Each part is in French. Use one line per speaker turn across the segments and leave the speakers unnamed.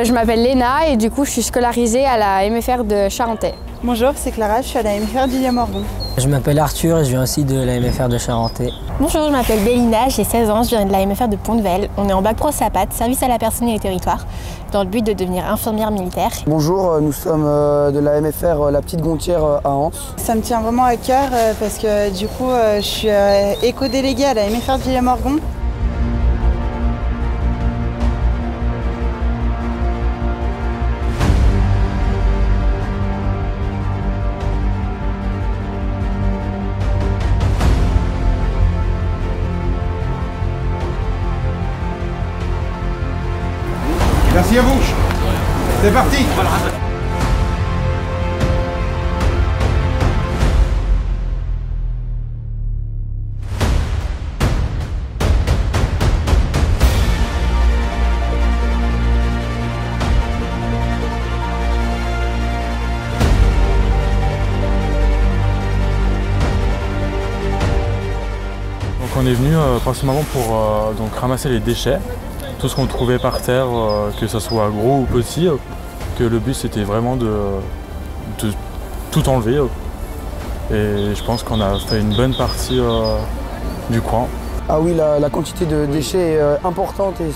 je m'appelle Léna et du coup je suis scolarisée à la MFR de Charentais.
Bonjour, c'est Clara, je suis à la MFR du Morgon.
Je m'appelle Arthur et je viens aussi de la MFR de Charentais.
Bonjour, je m'appelle Bélina, j'ai 16 ans, je viens de la MFR de Pont-de-Vel. On est en bac pro SAPAT, service à la personne et au territoire, dans le but de devenir infirmière militaire.
Bonjour, nous sommes de la MFR La Petite Gontière à Ans.
Ça me tient vraiment à cœur parce que du coup je suis éco-déléguée à la MFR du Morgon.
Merci à vous. C'est parti.
Donc on est venu principalement pour donc ramasser les déchets. Tout ce qu'on trouvait par terre, que ce soit gros ou petit, que le but c'était vraiment de tout enlever. Et je pense qu'on a fait une bonne partie du coin.
Ah oui, la quantité de déchets est importante et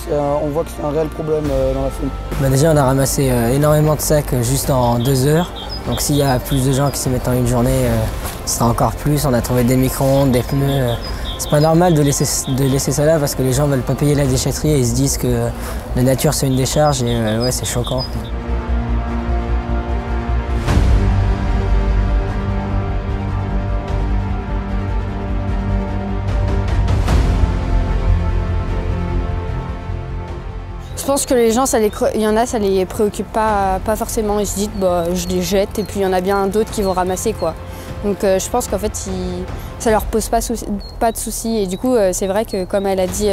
on voit que c'est un réel problème dans la faune.
Déjà on a ramassé énormément de sacs juste en 2 heures. Donc s'il y a plus de gens qui s'y mettent en une journée, ce sera encore plus. On a trouvé des micro-ondes, des pneus. C'est pas normal de laisser ça là parce que les gens veulent pas payer la déchetterie et ils se disent que la nature c'est une décharge et ouais, c'est choquant.
Je pense que les gens, il y en a, ça les préoccupe pas forcément. Ils se disent bah, je les jette et puis il y en a bien d'autres qui vont ramasser quoi. Donc je pense qu'en fait ça leur pose pas de soucis et du coup c'est vrai que comme elle a dit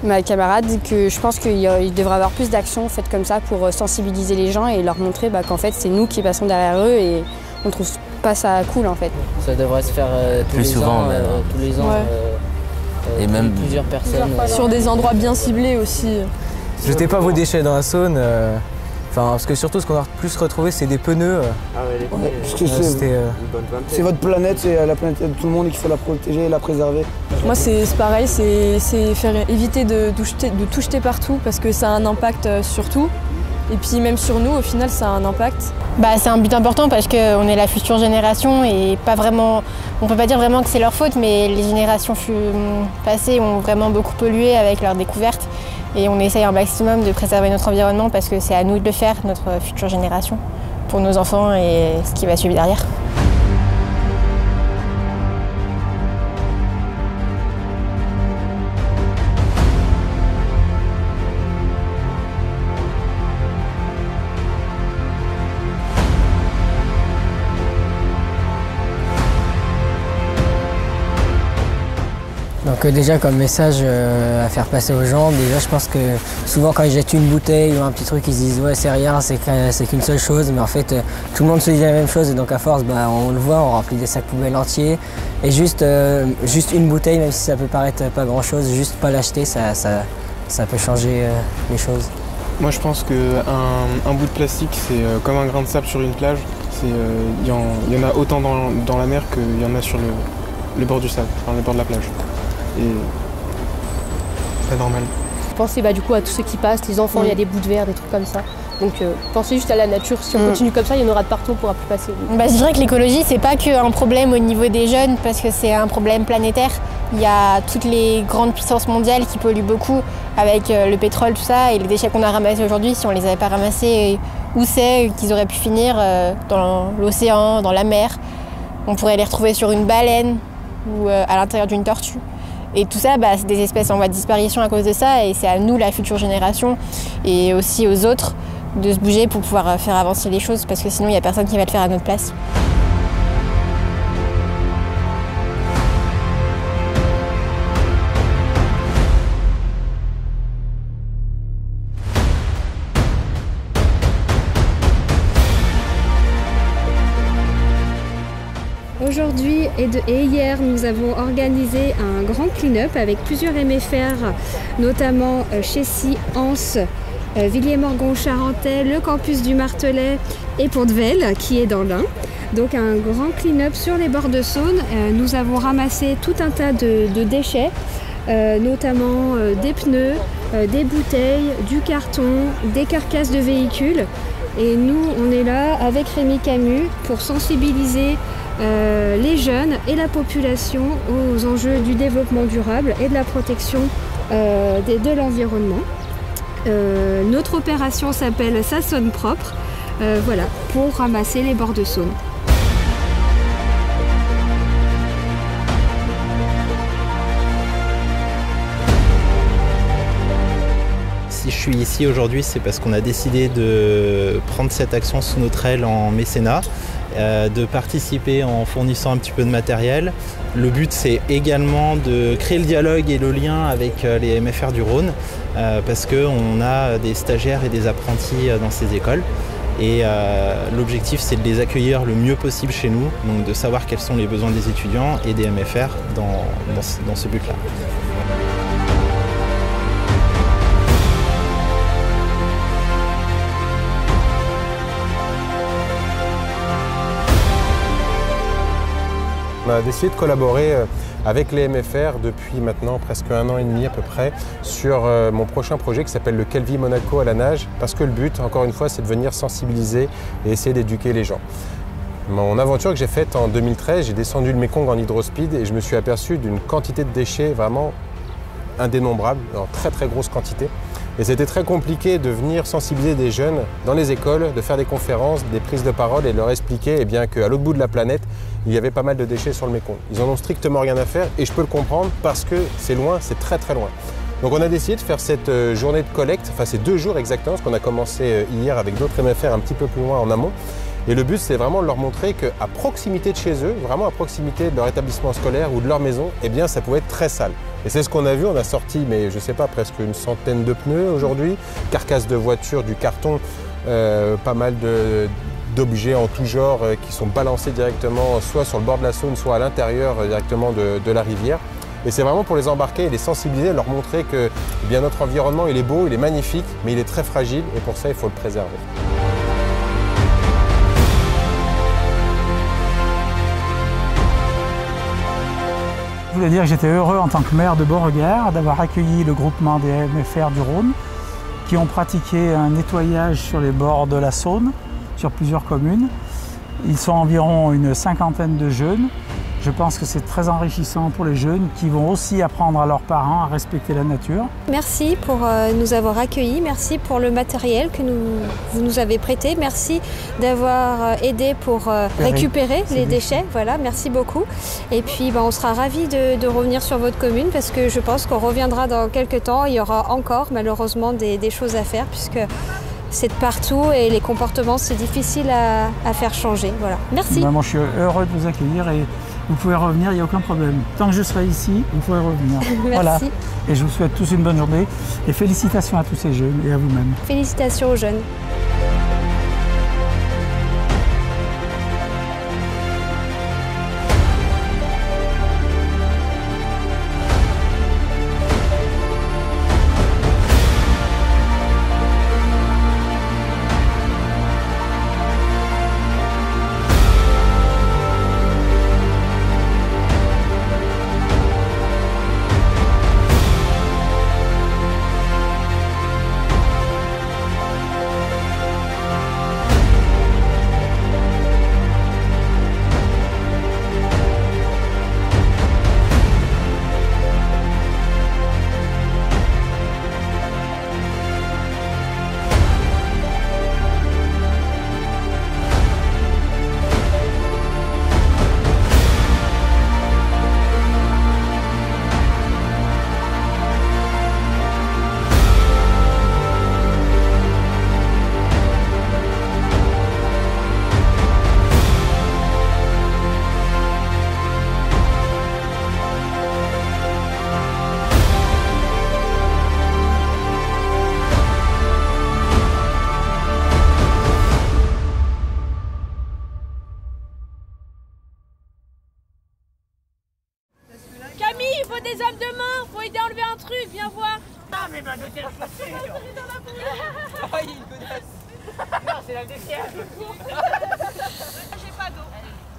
ma camarade, que je pense qu'il devrait y avoir plus d'actions faites comme ça pour sensibiliser les gens et leur montrer qu'en fait c'est nous qui passons derrière eux et on trouve pas ça cool en fait.
Ça devrait se faire tous les ans,
Ouais.
et même plusieurs personnes.
Sur des endroits bien ciblés aussi.
Jetez pas vos déchets dans la Saône. Parce que surtout ce qu'on a plus retrouvé c'est des pneus.
Ah ouais, les pneus. Parce que c'est votre planète, c'est la planète de tout le monde et qu'il faut la protéger et la préserver.
Moi c'est pareil, c'est éviter de tout jeter partout parce que ça a un impact sur tout. Et puis même sur nous, au final, ça a un impact.
C'est un but important parce qu'on est la future génération et pas vraiment, on peut pas dire vraiment que c'est leur faute, mais les générations passées ont vraiment beaucoup pollué avec leurs découvertes. Et on essaye un maximum de préserver notre environnement parce que c'est à nous de le faire, notre future génération, pour nos enfants et ce qui va suivre derrière.
Donc déjà comme message à faire passer aux gens, déjà je pense que souvent quand ils jettent une bouteille ou un petit truc ils se disent ouais c'est rien, c'est qu'une seule chose, mais en fait tout le monde se dit la même chose et donc à force on le voit, on remplit des sacs poubelles entiers et juste une bouteille, même si ça peut paraître pas grand chose, juste pas l'acheter, ça peut changer les choses.
Moi je pense qu'un bout de plastique c'est comme un grain de sable sur une plage, il y en a autant dans la mer qu'il y en a sur le bord du sable, enfin le bord de la plage. Et c'est pas normal.
Pensez du coup à tous ceux qui passent, les enfants, il y a des bouts de verre, des trucs comme ça. Donc pensez juste à la nature, si on continue comme ça, il y en aura de partout, on pourra plus passer.
Je dirais que l'écologie, c'est pas qu'un problème au niveau des jeunes, parce que c'est un problème planétaire. Il y a toutes les grandes puissances mondiales qui polluent beaucoup avec le pétrole, tout ça, et les déchets qu'on a ramassés aujourd'hui, si on les avait pas ramassés, où c'est qu'ils auraient pu finir dans l'océan, dans la mer. On pourrait les retrouver sur une baleine ou à l'intérieur d'une tortue. Et tout ça, c'est des espèces en voie de disparition à cause de ça et c'est à nous, la future génération, et aussi aux autres, de se bouger pour pouvoir faire avancer les choses parce que sinon il n'y a personne qui va le faire à notre place.
Aujourd'hui et hier, nous avons organisé un grand clean-up avec plusieurs MFR, notamment Chessy, Ans Villiers-Morgon-Charentais, le campus du Martelet et Pont-de-Vel qui est dans l'Ain. Donc un grand clean-up sur les bords de Saône. Nous avons ramassé tout un tas de déchets, notamment des pneus, des bouteilles, du carton, des carcasses de véhicules. Et nous, on est là avec Rémi Camus pour sensibiliser les jeunes et la population aux enjeux du développement durable et de la protection de l'environnement. Notre opération s'appelle Ça sonne propre, voilà, pour ramasser les bords de Saône.
Si je suis ici aujourd'hui, c'est parce qu'on a décidé de prendre cette action sous notre aile en mécénat, de participer en fournissant un petit peu de matériel. Le but, c'est également de créer le dialogue et le lien avec les MFR du Rhône, parce qu'on a des stagiaires et des apprentis dans ces écoles. Et l'objectif, c'est de les accueillir le mieux possible chez nous, donc de savoir quels sont les besoins des étudiants et des MFR dans ce but-là.
On a décidé de collaborer avec les MFR depuis maintenant presque 1 an et demi à peu près sur mon prochain projet qui s'appelle le Calvi Monaco à la nage, parce que le but, encore une fois, c'est de venir sensibiliser et essayer d'éduquer les gens. Mon aventure que j'ai faite en 2013, j'ai descendu le Mékong en hydrospeed et je me suis aperçu d'une quantité de déchets vraiment indénombrable, en très très grosse quantité. Et c'était très compliqué de venir sensibiliser des jeunes dans les écoles, de faire des conférences, des prises de parole et de leur expliquer qu'à l'autre bout de la planète, il y avait pas mal de déchets sur le Mékong. Ils en ont strictement rien à faire et je peux le comprendre parce que c'est loin, c'est très très loin. Donc on a décidé de faire cette journée de collecte, enfin c'est 2 jours exactement, parce qu'on a commencé hier avec d'autres MFR un petit peu plus loin en amont. Et le but, c'est vraiment de leur montrer qu'à proximité de chez eux, vraiment à proximité de leur établissement scolaire ou de leur maison, eh bien ça pouvait être très sale. Et c'est ce qu'on a vu, on a sorti, mais je sais pas, presque une centaine de pneus aujourd'hui, carcasses de voitures, du carton, pas mal d'objets en tout genre qui sont balancés directement soit sur le bord de la Saône, soit à l'intérieur directement de la rivière. Et c'est vraiment pour les embarquer et les sensibiliser, leur montrer que bien, notre environnement, il est beau, il est magnifique, mais il est très fragile et pour ça, il faut le préserver.
Je voulais dire que j'étais heureux en tant que maire de Beauregard d'avoir accueilli le groupement des MFR du Rhône qui ont pratiqué un nettoyage sur les bords de la Saône, sur plusieurs communes. Ils sont environ une 50aine de jeunes. Je pense que c'est très enrichissant pour les jeunes qui vont aussi apprendre à leurs parents à respecter la nature.
Merci pour nous avoir accueillis, merci pour le matériel que vous nous avez prêté, merci d'avoir aidé pour récupérer les déchets. Voilà, merci beaucoup. Et puis on sera ravis de revenir sur votre commune parce que je pense qu'on reviendra dans quelques temps. Il y aura encore malheureusement des choses à faire puisque c'est de partout et les comportements c'est difficile à faire changer. Voilà. Merci.
Moi je suis heureux de vous accueillir et vous pouvez revenir, il n'y a aucun problème. Tant que je serai ici, vous pouvez revenir.
Merci.
Voilà. Et je vous souhaite tous une bonne journée et félicitations à tous ces jeunes et à vous-même.
Félicitations aux jeunes.
des hommes de main, faut aider à enlever un truc, viens voir.
Ah mais bah notez la chaussure. Oh il est une godasse. Non c'est la deuxième.
J'ai pas d'eau,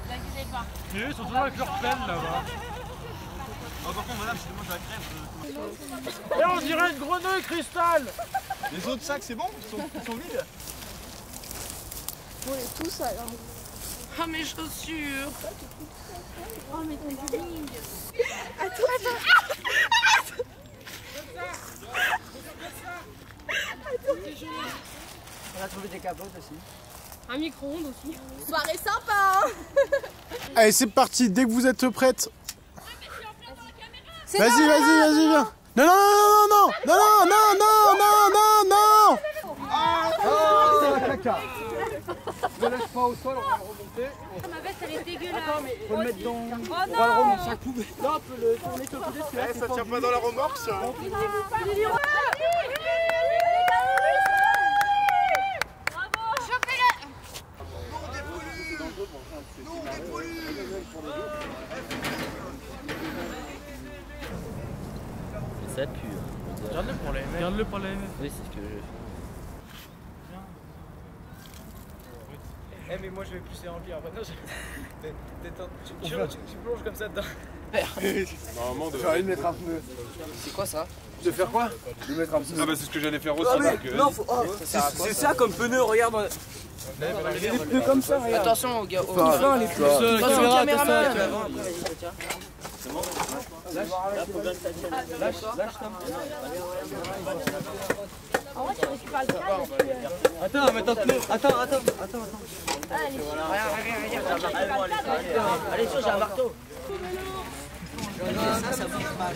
n'inquiétez pas.
Ils sont toujours avec leur pelle là-bas.
Oh par contre madame, je demande de la crème.
Et on dirait une grenouille cristal.
Les autres sacs c'est bon, ils sont vides.
On est tous alors. Ah mes chaussures. Oh mais t'es dingue. Attends.
On a trouvé des capotes aussi.
Un micro-ondes aussi.
Soirée sympa.
Allez, c'est parti, dès que vous êtes prête.
Vas-y,
viens. Non, non.
Oh, la caca. Ne lâche pas au sol, on va le remonter.
Ma veste elle est dégueulasse.
Attends, mais faut le mettre dans.
Oh
on va le remonter à poubelle. Là, on peut le tourner sur le côté.
Ça tient pas dans la remorque ça.
Ça pue.
Garde-le pour la MF. Garde-le pour la MF.
Oui, c'est ce que je fais.
Eh mais moi je vais pousser remplir après. Non, tu plonges comme ça dedans.
Normalement,
J'ai envie de mettre un pneu. C'est quoi ça? De faire quoi? De mettre un pneu.
Ah bah c'est ce que j'allais faire aussi.
Ah, mais,
donc,
non, faut... c'est ça comme pneu, regarde. Des pneus comme ça, regarde.
Attention aux gars.
Enfin, les pneus.
Attention au caméraman.
Lâche,
En vrai tu récupères le câble.
Attends, mais attends.
Allez, j'ai un marteau.
Ça bouge pas.